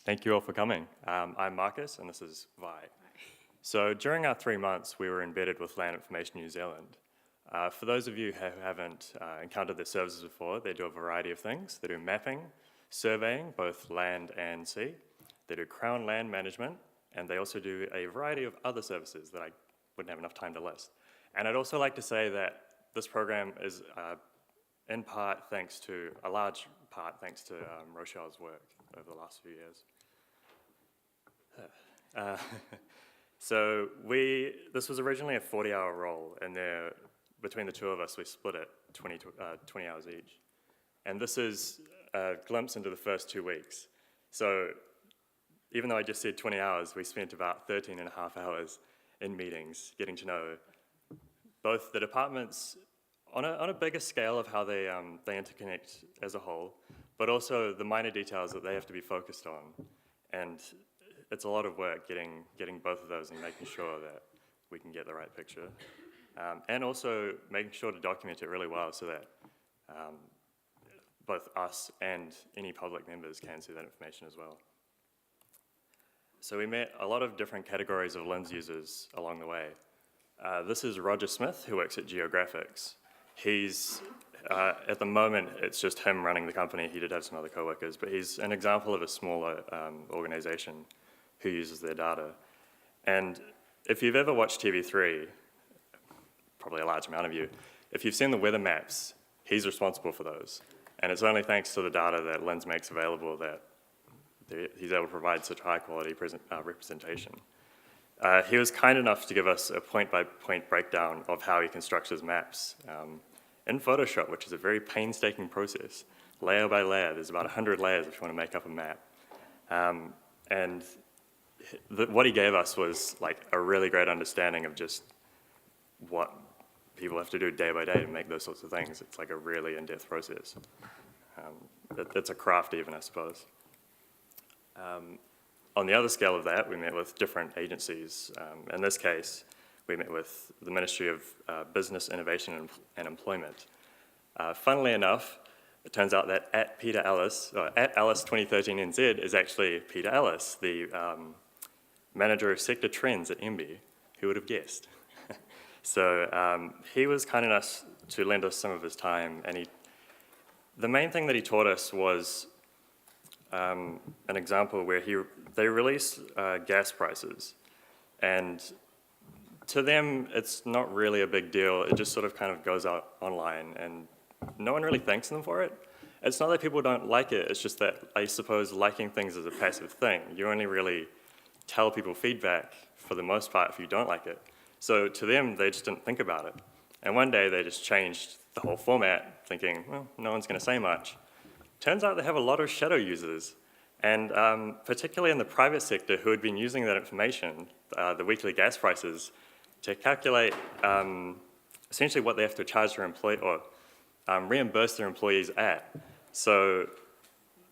Thank you all for coming. I'm Marcus, and this is Vi. So during our 3 months, we were embedded with Land Information New Zealand. For those of you who haven't encountered their services before, they do a variety of things. They do mapping, surveying, both land and sea. They do Crown land management, and they also do a variety of other services that I wouldn't have enough time to list. And I'd also like to say that this program is in part thanks to, a large part thanks to Rochelle's work over the last few years. So this was originally a 40-hour role, and between the two of us, we split it 20 hours each. And this is a glimpse into the first 2 weeks. So even though I just said 20 hours, we spent about 13 and a half hours in meetings, getting to know both the departments on a bigger scale of how they interconnect as a whole, but also the minor details that they have to be focused on. And it's a lot of work getting both of those and making sure that we can get the right picture. And also making sure to document it really well so that both us and any public members can see that information as well. So we met a lot of different categories of LINS users along the way. This is Roger Smith, who works at Geographics. He's, at the moment, it's just him running the company. He did have some other coworkers, but he's an example of a smaller organization who uses their data. And if you've ever watched TV3, probably a large amount of you, if you've seen the weather maps, he's responsible for those. And it's only thanks to the data that LINS makes available that he's able to provide such high quality representation. He was kind enough to give us a point-by-point breakdown of how he constructs his maps in Photoshop, which is a very painstaking process, layer by layer. There's about 100 layers if you want to make up a map. And what he gave us was like a really great understanding of just what people have to do day by day to make those sorts of things. It's like a really in-depth process. It's a craft even, I suppose. On the other scale of that, we met with different agencies. In this case, we met with the Ministry of Business, Innovation and Employment. Funnily enough, it turns out that at Alice 2013 NZ is actually Peter Ellis, the manager of sector trends at MB. Who would have guessed? So he was kind enough to lend us some of his time, and the main thing that he taught us was an example where they release gas prices, and to them it's not really a big deal. It just sort of kind of goes out online, and no one really thanks them for it. It's not that people don't like it, it's just that I suppose liking things is a passive thing. You only really tell people feedback for the most part if you don't like it. So to them, they just didn't think about it. And one day they just changed the whole format, thinking, well, no one's going to say much. Turns out they have a lot of shadow users, and particularly in the private sector who had been using that information, the weekly gas prices, to calculate essentially what they have to charge their employee or reimburse their employees at. So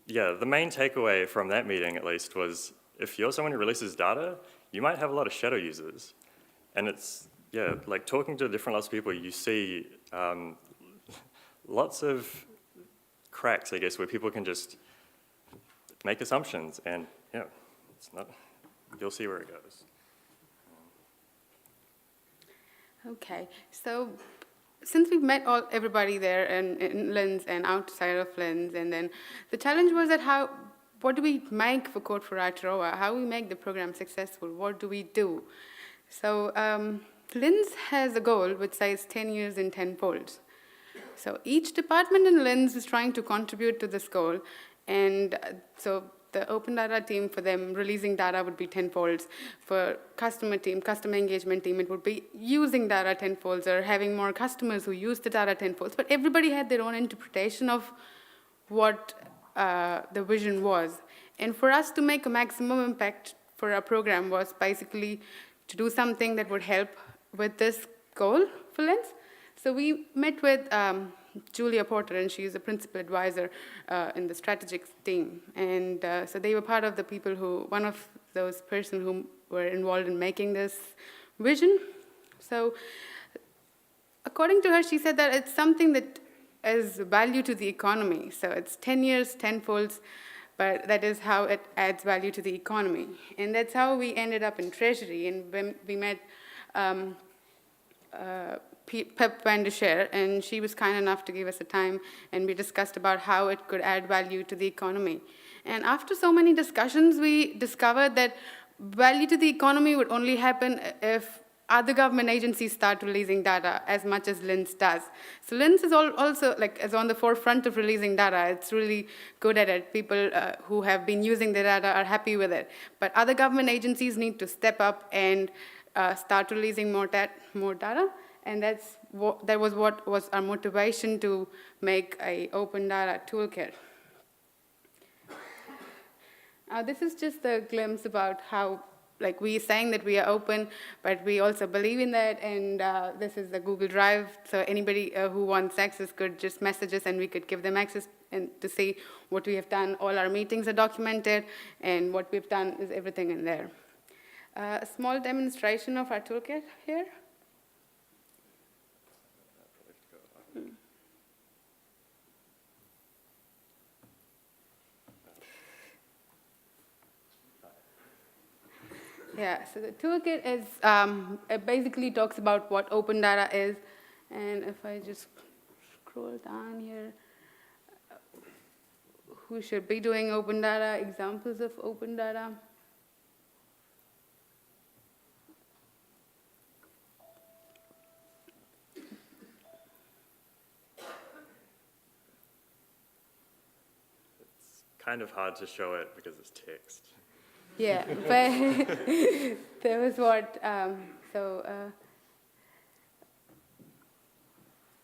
yeah, the main takeaway from that meeting at least was if you're someone who releases data, you might have a lot of shadow users. And it's, yeah, like talking to different lots of people, you see lots of cracks, I guess, where people can just make assumptions, and yeah, it's not, you'll see where it goes. Okay, so since we've met everybody there in LINS and outside of LINS, and then the challenge was that what do we make for Code for Aotearoa? How do we make the program successful? What do we do? So LINS has a goal which says 10 years in 10 folds. So each department in LINS is trying to contribute to this goal, and so the open data team, for them, releasing data would be 10 folds. For customer engagement team, it would be using data 10 folds or having more customers who use the data 10 folds. But everybody had their own interpretation of what the vision was. And for us to make a maximum impact for our program was basically to do something that would help with this goal for LINS. So we met with Julia Porter, and she's a principal advisor in the strategic team. And so they were part of the people one of those persons who were involved in making this vision. So according to her, she said that it's something that is value to the economy. So it's 10 years, 10 folds. but that is how it adds value to the economy. And that's how we ended up in Treasury, and when we met Pep van der Scher, and she was kind enough to give us a time, and we discussed about how it could add value to the economy. And after so many discussions, we discovered that value to the economy would only happen if other government agencies start releasing data as much as LINS does. So LINS is also is on the forefront of releasing data. It's really good at it. People who have been using the data are happy with it. But other government agencies need to step up and start releasing more data. And that was what was our motivation to make an open data toolkit. This is just a glimpse about how, we're saying that we are open, but we also believe in that. And this is the Google Drive, so anybody who wants access could just message us, and we could give them access and to see what we have done. All our meetings are documented, and what we've done is everything in there. A small demonstration of our toolkit here. Yeah, so the toolkit is, it basically talks about what open data is. And if I just scroll down here, who should be doing open data, examples of open data. It's kind of hard to show it because it's text. Yeah, but there was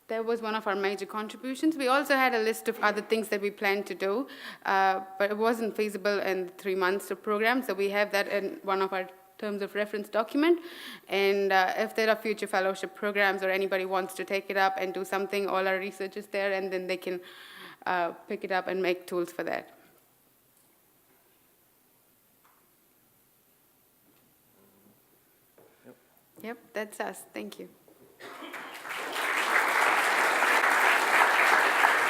that was one of our major contributions. We also had a list of other things that we planned to do, but it wasn't feasible in 3 months of program, so we have that in one of our terms of reference document. And if there are future fellowship programs or anybody wants to take it up and do something, all our research is there, and then they can pick it up and make tools for that. Yep, that's us. Thank you.